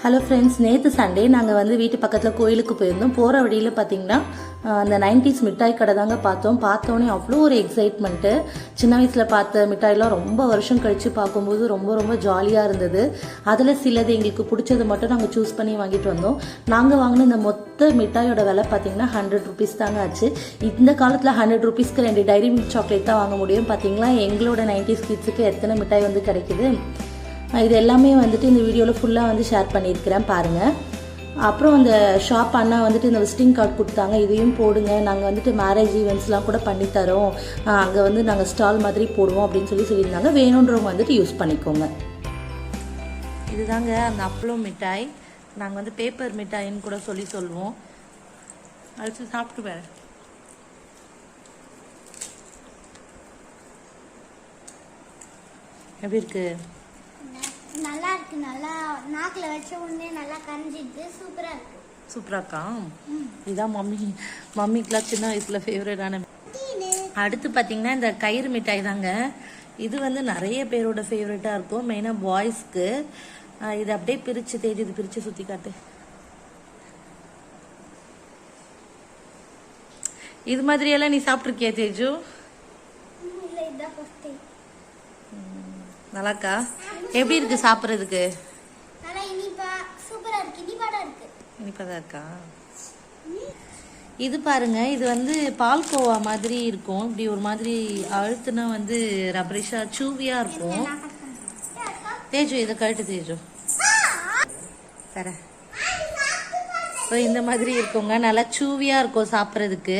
Hello friends, நேற்று Sunday நாங்கள் வந்து வீட்டு பக்கத்தில் கோயிலுக்கு போயிருந்தோம். போகிற வழியில் பார்த்திங்கன்னா அந்த 90s மிட்டாய் கடை தாங்க பார்த்தோன்னே அவ்வளோ ஒரு எக்ஸைட்மெண்ட்டு. சின்ன வயசில் பார்த்த மிட்டாயெலாம் ரொம்ப வருஷம் கழித்து பார்க்கும்போது ரொம்ப ரொம்ப ஜாலியாக இருந்தது. அதில் சிலது எங்களுக்கு பிடிச்சது மட்டும் நாங்கள் சூஸ் பண்ணி வாங்கிட்டு வந்தோம். நாங்கள் வாங்கின இந்த மொத்த மிட்டாயோட விலை பார்த்திங்கன்னா 100 ருபீஸ் தாங்க ஆச்சு. இந்த காலத்தில் 100 ருபீஸ்க்கு 2 டைரி மில்க் சாக்லேட் தான் வாங்க முடியும். பார்த்திங்களா எங்களோட 90s கிட்ஸுக்கு எத்தனை மிட்டாய் வந்து கிடைக்குது. இது எல்லாமே வந்துட்டு இந்த வீடியோவில் ஃபுல்லாக வந்து ஷேர் பண்ணியிருக்கிறேன் பாருங்கள். அப்புறம் அந்த ஷாப் அண்ணா வந்துட்டு இந்த விசிட்டிங் கார்டு கொடுத்தாங்க, இதையும் போடுங்க, நாங்கள் வந்துட்டு மேரேஜ் ஈவெண்ட்ஸ்லாம் கூட பண்ணித்தரோம், அங்கே வந்து நாங்கள் ஸ்டால் மாதிரி போடுவோம் அப்படின்னு சொல்லியிருந்தாங்க. வேணுன்றவங்க வந்துட்டு யூஸ் பண்ணிக்கோங்க. இதுதாங்க அந்த அப்பளம் மிட்டாய். நாங்கள் வந்து பேப்பர் மிட்டாயின்னு கூட சொல்லுவோம். அடிச்சு சாப்பிட்டு வேறு எப்படி இருக்கு? நல்லா இருக்கு. நல்லா நாக்குல வச்ச உடனே நல்லா கரைஞ்சிட்டு சூப்பரா இருக்கு. சூப்பரா இருக்கா? இதான் மம்மிக்குலாம் சின்ன வயசுல ஃபேவரட்டான. அடுத்து பார்த்தீங்கன்னா இந்த கயிறு மிட்டாய் தாங்க. இது வந்து நிறைய பேரோட ஃபேவரட்டாக இருக்கும், மெயினாக பாய்ஸ்க்கு. இது அப்படியே பிரித்து இது பிரித்து சுற்றி காட்டு. இது மாதிரியெல்லாம் நீ சாப்பிட்ருக்கியா தேஜு? நல்லாக்கா? எப்படி இருக்கு சாப்பிட்றதுக்கு? இனிப்பாதான் இருக்கா? இது பாருங்க, இது வந்து பால்கோவா மாதிரி இருக்கும். இப்படி ஒரு மாதிரி அழுத்துனா வந்து ரப்பரிஷா சூவியா இருக்கும். தேஜு இதை கழட்டு தேஜு. தர இந்த மாதிரி இருக்குங்க, நல்லா சூவியா இருக்கும் சாப்பிட்றதுக்கு.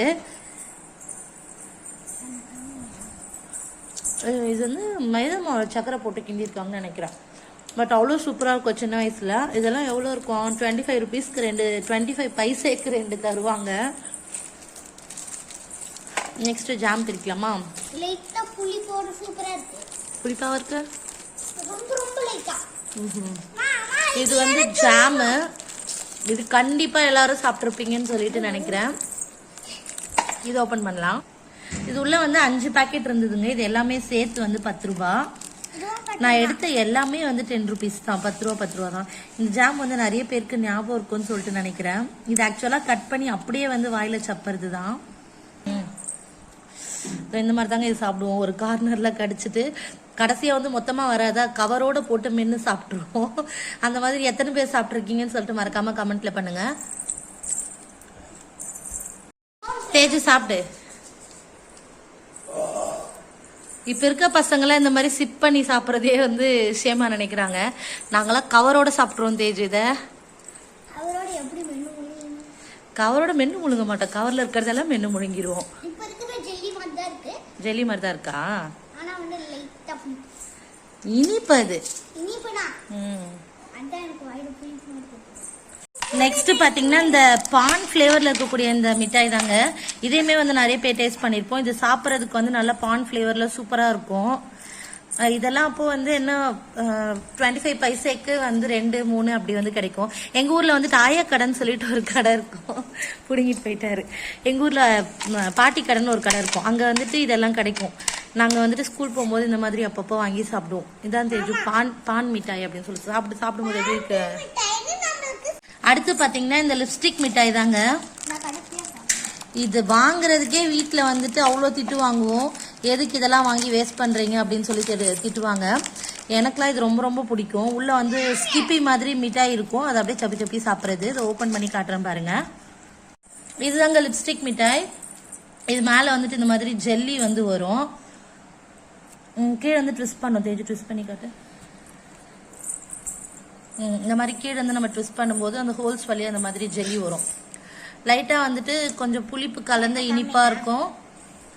இது வந்து மைதா மாவு சக்கரை போட்டு கிண்டியிருக்காங்கன்னு நினைக்கிறேன். பட் அவ்வளோ சூப்பராக இருக்கும் சின்ன வயசில். இதெல்லாம் எவ்வளோ இருக்கும்? 25 ருபீஸ்க்கு 2, 25 பைசேக்கு 2 தருவாங்க. நெக்ஸ்ட் ஜாம் பிரிக்கலாமா? புளிப்பாக இருக்கு. இது வந்து ஜாமு. இது கண்டிப்பாக எல்லாரும் சாப்பிட்ருப்பீங்கன்னு சொல்லிட்டு நினைக்கிறேன். இது ஓப்பன் பண்ணலாம். இது உள்ள வந்து 5 பேக்கெட் இருந்ததுங்க. இது எல்லாமே சேர்த்து வந்து 10 ரூபா. நான் எடுத்த எல்லாமே வந்து 10 ருபீஸ் தான். 10 ரூபா தான். இந்த ஜாம் வந்து நிறைய பேருக்கு ஞாபகம் இருக்கும்னு சொல்லிட்டு நினைக்கிறேன். இது ஆக்சுவலாக கட் பண்ணி அப்படியே வந்து வாயில சப்புறது தான். இந்த மாதிரி தாங்க இது சாப்பிடுவோம். ஒரு கார்னர்ல கடிச்சிட்டு கடைசியாக வந்து மொத்தமாக வராதா கவரோட போட்டு மென்று சாப்பிட்ருவோம். அந்த மாதிரி எத்தனை பேர் சாப்பிட்ருக்கீங்கன்னு சொல்லிட்டு மறக்காம கமெண்ட்ல பண்ணுங்க. தேஜு சாப்பிடு. இப்ப இருக்க பசங்களாம் இந்த மாதிரி சிப் பண்ணி சாப்பிட்றதே வந்து ஷேமா நினைக்கிறாங்க. நாங்களாம் கவரோட சாப்பிட்றோம் தேஜு. இதை கவரோட மென்னு முழுங்க மாட்டோம். கவர்ல இருக்கிறதெல்லாம் மென்னு முழுங்கிடுவோம். ஜெல்லி மாதிரி தான் இருக்கா? இனிப்பு அது. நெக்ஸ்ட் பாத்தீங்கன்னா இந்த பான் ஃபிளேவர்ல இருக்கக்கூடிய இந்த மிட்டாய் தாங்க. இதையுமே வந்து நிறைய பேர் டேஸ்ட் பண்ணிருப்போம். இது சாப்பிட்றதுக்கு வந்து நல்லா பான் ஃபிளேவர்ல சூப்பரா இருக்கும். இதெல்லாம் அப்போ வந்து என்ன 25 பைசேக்கு வந்து 2, 3 அப்படி வந்து கிடைக்கும். எங்க ஊர்ல வந்து தாயக்கடைன்னு சொல்லிட்டு ஒரு கடை இருக்கும். புடுங்கிட்டு போயிட்டாரு. எங்க ஊர்ல பாட்டி கடைன்னு ஒரு கடை இருக்கும். அங்க வந்துட்டு இதெல்லாம் கிடைக்கும். நாங்க வந்துட்டு ஸ்கூல் போகும்போது இந்த மாதிரி அப்பப்போ வாங்கி சாப்பிடுவோம். இதான் தெரியும் பான் மிட்டாய் அப்படின்னு சொல்லி சாப்பிடும்போது எப்படி இருக்கு. அடுத்து பாத்தீங்கன்னா இந்த லிப்ஸ்டிக் மிட்டாய் தாங்க. இது வாங்குறதுக்கே வீட்டுல வந்துட்டு அவ்வளோ திட்டு வாங்குவோம். எதுக்கு இதெல்லாம் வாங்கி வேஸ்ட் பண்றீங்க அப்படின்னு சொல்லி திட்டுவாங்க. எனக்குலாம் இது ரொம்ப ரொம்ப பிடிக்கும். உள்ள வந்து ஸ்கிப்பி மாதிரி மிட்டாய் இருக்கும். அதை அப்படியே சப்பி சப்பி சாப்பிட்றது. இதை ஓப்பன் பண்ணி காட்டுறேன் பாருங்க. இதுதாங்க லிப்ஸ்டிக் மிட்டாய். இது மேல வந்துட்டு இந்த மாதிரி ஜெல்லி வந்து வரும். கீழே வந்து ட்விஸ்ட் பண்ணும். தேஜு ட்விஸ்ட் பண்ணி காட்டு. இந்த மாதிரி கீழே வந்து நம்ம ட்விஸ்ட் பண்ணும்போது அந்த ஹோல்ஸ் வழியா அந்த மாதிரி ஜெல்லி வரும். லைட்டா வந்துட்டு கொஞ்சம் புளிப்பு கலந்த இனிப்பா இருக்கும்.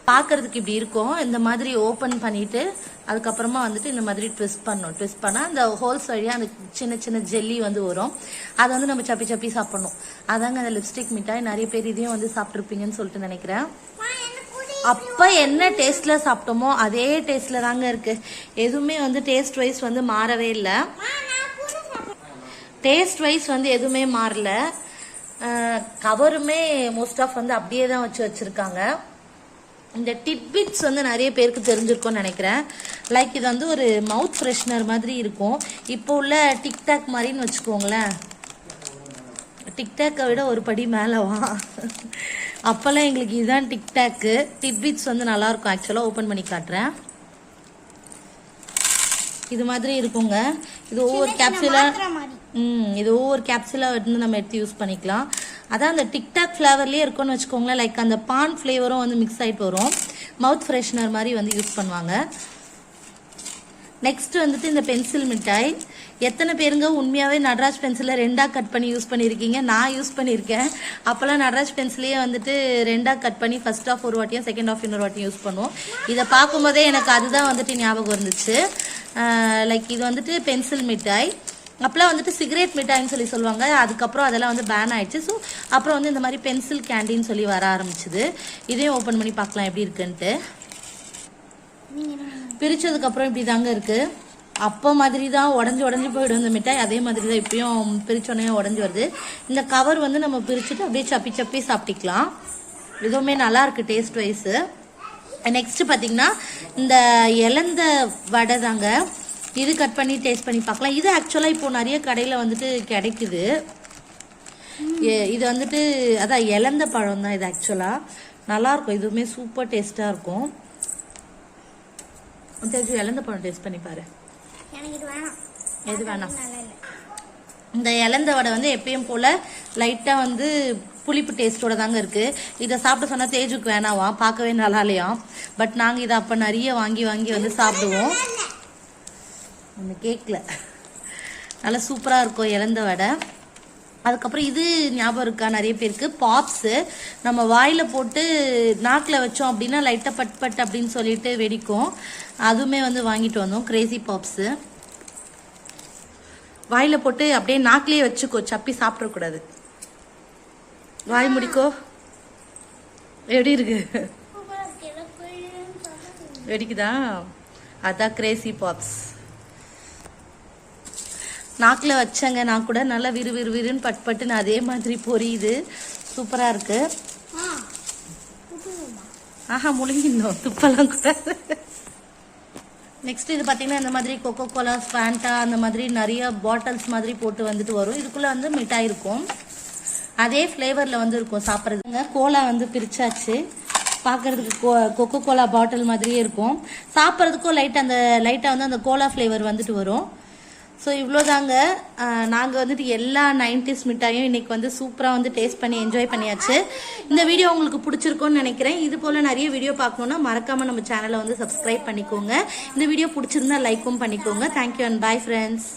பாக்குறதுக்கு இப்படி இருக்கும். இந்த மாதிரி ஓபன் பண்ணிட்டு அதுக்கப்புறமா வந்துட்டு இந்த மாதிரி ட்விஸ்ட் பண்ணணும். ட்விஸ்ட் பண்ணா அந்த ஹோல்ஸ் வழியா அந்த சின்ன சின்ன ஜெல்லி வந்து வரும். அதை வந்து நம்ம சப்பி சப்பி சாப்பிடணும். அதாங்க அந்த லிப்ஸ்டிக் மிட்டாய். நிறைய பேர் இதையும் வந்து சாப்பிட்டுருப்பீங்கன்னு சொல்லிட்டு நினைக்கிறேன். அப்ப என்ன டேஸ்ட்ல சாப்பிட்டோமோ அதே டேஸ்ட்ல தாங்க இருக்கு. எதுவுமே வந்து டேஸ்ட் வைஸ் வந்து மாறவே இல்லை. டேஸ்ட் வைஸ் வந்து எதுவுமே மாறல. கவருமே மோஸ்ட் ஆஃப் வந்து அப்படியே தான் வச்சிருக்காங்க. இந்த டிட்பிட்ஸ் வந்து நிறைய பேருக்கு தெரிஞ்சிருக்கும்னு நினைக்கிறேன். லைக் இது வந்து ஒரு மவுத் ஃப்ரெஷ்னர் மாதிரி இருக்கும். இப்போ உள்ள டிக்டாக் மாதிரின்னு வச்சுக்கோங்களேன். டிக்டாக்கை விட ஒரு படி மேலவா? அப்போல்லாம் எங்களுக்கு இதுதான் டிக்டாக்கு. டிட்பிட்ஸ் வந்து நல்லாயிருக்கும். ஆக்சுவலாக ஓப்பன் பண்ணி காட்டுறேன். இது மாதிரி இருக்குங்க. இது ஒவ்வொரு கேப்சூலாக வந்து நம்ம எடுத்து யூஸ் பண்ணிக்கலாம். அதான் அந்த டிக்டாக் ஃப்ளேவர்லேயே இருக்கும்னு வச்சுக்கோங்களேன். லைக் அந்த பான் ஃப்ளேவரும் வந்து மிக்ஸ் ஆகிட்டு வரும். மவுத் ஃப்ரெஷ்னர் மாதிரி வந்து யூஸ் பண்ணுவாங்க. நெக்ஸ்ட் வந்துட்டு இந்த பென்சில் மிட்டாய். எத்தனை பேருங்க உண்மையாகவே நடராஜ் பென்சிலை 2ஆக கட் பண்ணி யூஸ் பண்ணியிருக்கீங்க? நான் யூஸ் பண்ணியிருக்கேன். அப்போல்லாம் நடராஜ் பென்சிலையே வந்துட்டு 2ஆக கட் பண்ணி ஃபர்ஸ்ட் ஆஃப் ஒரு வாட்டியும் செகண்ட் ஆஃப் இன்னொரு வாட்டியும் யூஸ் பண்ணுவோம். இதை பார்க்கும்போதே எனக்கு அதுதான் வந்துட்டு ஞாபகம் இருந்துச்சு. லைக் இது வந்துட்டு பென்சில் மிட்டாய். அப்போலாம் வந்துட்டு சிகரெட் மிட்டாய்ன்னு சொல்லி சொல்லுவாங்க. அதுக்கப்புறம் அதெல்லாம் வந்து பேன் ஆயிடுச்சு. ஸோ அப்புறம் வந்து இந்த மாதிரி பென்சில் கேண்டின்னு சொல்லி வர ஆரம்பிச்சுது. இதையும் ஓப்பன் பண்ணி பார்க்கலாம் எப்படி இருக்குன்ட்டு. பிரிச்சதுக்கப்புறம் இப்படி தாங்க இருக்கு. அப்போ மாதிரி தான் உடஞ்சி போயிடும் இந்த மிட்டாய். அதே மாதிரி தான் இப்பயும் பிரிச்சோடனே உடஞ்சி வருது. இந்த கவர் வந்து நம்ம பிரிச்சுட்டு அப்படியே சப்பி சாப்பிட்டுக்கலாம். இதுவுமே நல்லா இருக்கு டேஸ்ட் வைஸு. நெக்ஸ்ட் பார்த்தீங்கன்னா இந்த இலந்த வடை தாங்க. இது கட் பண்ணி டேஸ்ட் பண்ணி பார்க்கலாம். இது ஆக்சுவலாக இப்போ நிறைய கடையில் வந்துட்டு கிடைக்குது. இது வந்துட்டு அதான் இலந்த பழம் தான் இது. ஆக்சுவலாக நல்லாயிருக்கும். இதுவுமே சூப்பர் டேஸ்ட்டாக இருக்கும். இலந்த பழம் டேஸ்ட் பண்ணி பாரு. எது வேணாம். இந்த இலந்த வடை வந்து எப்பயும் போல லைட்டா வந்து புளிப்பு டேஸ்டோட தாங்க இருக்கு. இதை சாப்பிட சொன்னா தேஜுக்கு வேணாவா, பார்க்கவே நல்லா இல்லையா. பட் நாங்க இதை அப்ப நிறைய வாங்கி வந்து சாப்பிடுவோம். அந்த கேக்ல நல்லா சூப்பரா இருக்கும் இலந்த வடை. அதுக்கப்புறம் இது ஞாபகம் இருக்கா நிறைய பேருக்கு, பாப்ஸு. நம்ம வாயில போட்டு நாக்கில் வச்சோம் அப்படின்னா லைட்டாக பட் அப்படின்னு சொல்லிட்டு வெடிக்கும். அதுவுமே வந்து வாங்கிட்டு வந்தோம். கிரேசி பாப்ஸு. வாயில போட்டு அப்படியே நாக்கிலேயே வச்சுக்கோ, சப்பி சாப்பிடக்கூடாது. வாய் முடிக்கோ. எப்படி இருக்கு? வெடிக்குதா? அதான் கிரேசி பாப்ஸ். நாக்கில் வச்சங்க நான் கூட நல்லா விறுன்னு பட்டுன்னு அதே மாதிரி பொரியுது. சூப்பராக இருக்கு. ஆஹா முழுங்கிடணும், துப்பெல்லாம் கூட. நெக்ஸ்ட் இது பார்த்தீங்கன்னா இந்த மாதிரி கொக்கோ கோலா, ஃபேண்டா அந்த மாதிரி நிறைய பாட்டில்ஸ் மாதிரி போட்டு வந்துட்டு வரும். இதுக்குள்ளே வந்து மிட்டாய் இருக்கும். அதே ஃப்ளேவரில் வந்து இருக்கும் சாப்பிட்றதுங்க. கோலா வந்து பிரிச்சாச்சு. பார்க்கறதுக்கு கொக்கோ கோலா பாட்டில் மாதிரியே இருக்கும். சாப்பிட்றதுக்கும் லைட்டாக வந்து அந்த கோலா ஃப்ளேவர் வந்துட்டு வரும். ஸோ இவ்வளோதாங்க. நாங்கள் வந்துட்டு எல்லா 90s மிட்டாயும் இன்னைக்கு வந்து சூப்பராக வந்து டேஸ்ட் பண்ணி என்ஜாய் பண்ணியாச்சு. இந்த வீடியோ உங்களுக்கு பிடிச்சிருக்கும்னு நினைக்கிறேன். இது போல் நிறைய வீடியோ பார்க்கணுன்னா மறக்காமல் நம்ம சேனலை வந்து சப்ஸ்கிரைப் பண்ணிக்கோங்க. இந்த வீடியோ பிடிச்சிருந்தா லைக்கும் பண்ணிக்கோங்க. Thank you and bye friends.